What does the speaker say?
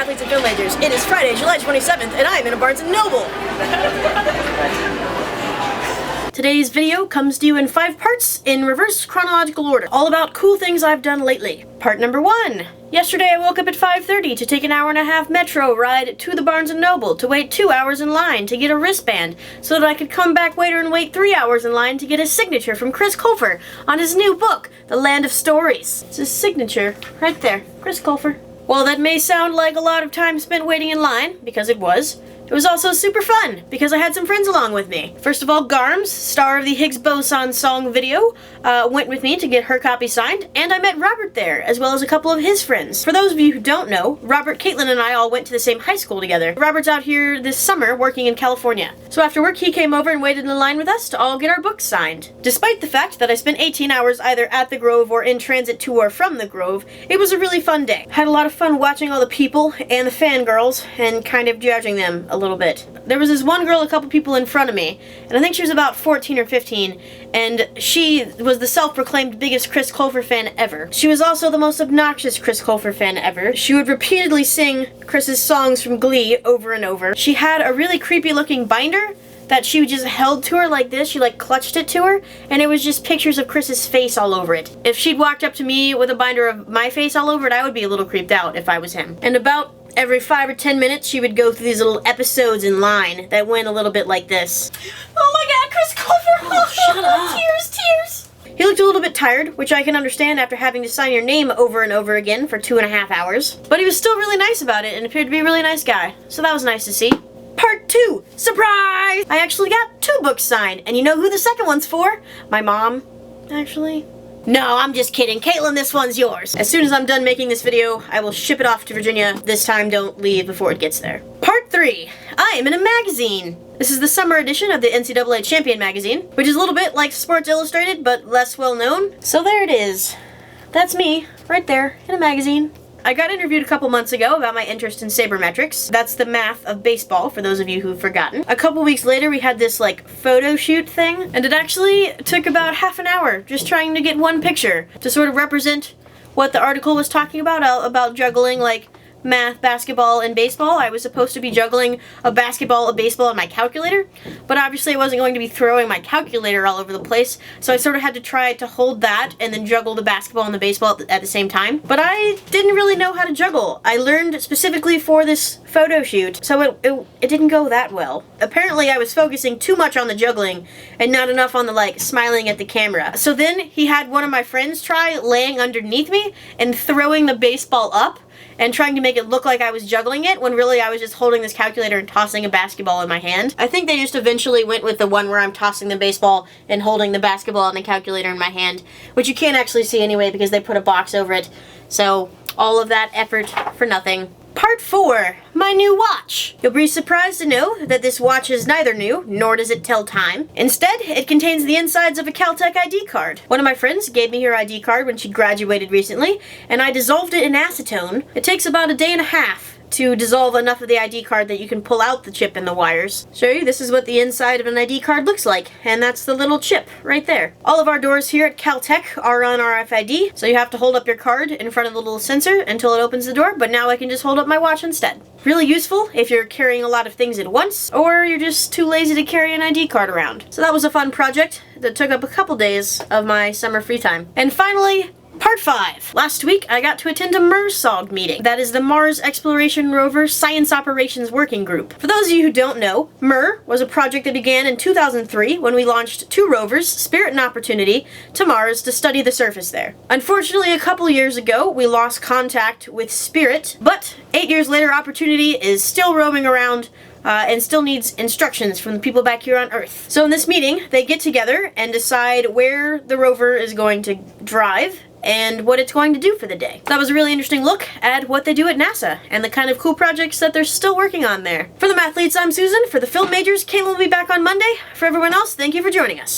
athletes and film majors. It is Friday, July 27th, and I'm in a Barnes & Noble. Today's video comes to you in 5 parts in reverse chronological order, all about cool things I've done lately. Part number 1. Yesterday I woke up at 5:30 to take an hour-and-a-half metro ride to the Barnes & Noble to wait 2 hours in line to get a wristband so that I could come back later and wait 3 hours in line to get his signature from Chris Colfer on his new book, The Land of Stories. It's his signature right there, Chris Colfer. While that may sound like a lot of time spent waiting in line, because it was also super fun, because I had some friends along with me. First of all, Garms, star of the Higgs Boson song video, went with me to get her copy signed, and I met Robert there, as well as a couple of his friends. For those of you who don't know, Robert, Caitlin, and I all went to the same high school together. Robert's out here this summer working in California. So after work, he came over and waited in line with us to all get our books signed. Despite the fact that I spent 18 hours either at the Grove or in transit to or from the Grove, it was a really fun day. Had a lot of fun watching all the people and the fangirls and kind of judging them a little bit. There was this one girl a couple people in front of me, and I think she was about 14 or 15, and she was the self-proclaimed biggest Chris Colfer fan ever. She was also the most obnoxious Chris Colfer fan ever. She would repeatedly sing Chris's songs from Glee over and over. She had a really creepy looking binder that she just held to her like this. She like clutched it to her, and it was just pictures of Chris's face all over it. If she'd walked up to me with a binder of my face all over it, I would be a little creeped out if I was him. And about every 5 or 10 minutes, she would go through these little episodes in line that went a little bit like this. Oh my god, Chris Colfer! Oh, shut up. Tears! He looked a little bit tired, which I can understand after having to sign your name over and over again for 2.5 hours. But he was still really nice about it and appeared to be a really nice guy. So that was nice to see. Part 2! Surprise! I actually got 2 books signed, and you know who the second one's for? My mom, actually. No, I'm just kidding. Caitlin, this one's yours. As soon as I'm done making this video, I will ship it off to Virginia. This time, don't leave before it gets there. Part 3. I am in a magazine. This is the summer edition of the NCAA Champion magazine, which is a little bit like Sports Illustrated, but less well known. So there it is. That's me, right there, in a magazine. I got interviewed a couple months ago about my interest in sabermetrics. That's the math of baseball, for those of you who've forgotten. A couple weeks later, we had this, like, photo shoot thing, and it actually took about half an hour just trying to get one picture to sort of represent what the article was talking about juggling, like, math, basketball, and baseball. I was supposed to be juggling a basketball, a baseball, and my calculator, but obviously I wasn't going to be throwing my calculator all over the place, so I sort of had to try to hold that and then juggle the basketball and the baseball at the same time. But I didn't really know how to juggle. I learned specifically for this photo shoot, so it didn't go that well. Apparently I was focusing too much on the juggling and not enough on the, like, smiling at the camera. So then he had one of my friends try laying underneath me and throwing the baseball up and trying to make it look like I was juggling it, when really I was just holding this calculator and tossing a basketball in my hand. I think they just eventually went with the one where I'm tossing the baseball and holding the basketball and the calculator in my hand, which you can't actually see anyway because they put a box over it. So all of that effort for nothing. Part 4. My new watch. You'll be surprised to know that this watch is neither new, nor does it tell time. Instead, it contains the insides of a Caltech ID card. One of my friends gave me her ID card when she graduated recently, and I dissolved it in acetone. It takes about a day and a half to dissolve enough of the ID card that you can pull out the chip and the wires. Show you, this is what the inside of an ID card looks like, and that's the little chip right there. All of our doors here at Caltech are on RFID, so you have to hold up your card in front of the little sensor until it opens the door, but now I can just hold up my watch instead. Really useful if you're carrying a lot of things at once, or you're just too lazy to carry an ID card around. So that was a fun project that took up a couple days of my summer free time. And finally, Part 5. Last week, I got to attend a MER Meeting. That is the Mars Exploration Rover Science Operations Working Group. For those of you who don't know, MER was a project that began in 2003 when we launched 2 rovers, Spirit and Opportunity, to Mars to study the surface there. Unfortunately, a couple years ago, we lost contact with Spirit, but 8 years later, Opportunity is still roaming around and still needs instructions from the people back here on Earth. So in this meeting, they get together and decide where the rover is going to drive and what it's going to do for the day. That was a really interesting look at what they do at NASA and the kind of cool projects that they're still working on there. For the mathletes, I'm Susan. For the film majors, Caitlin will be back on Monday. For everyone else, thank you for joining us.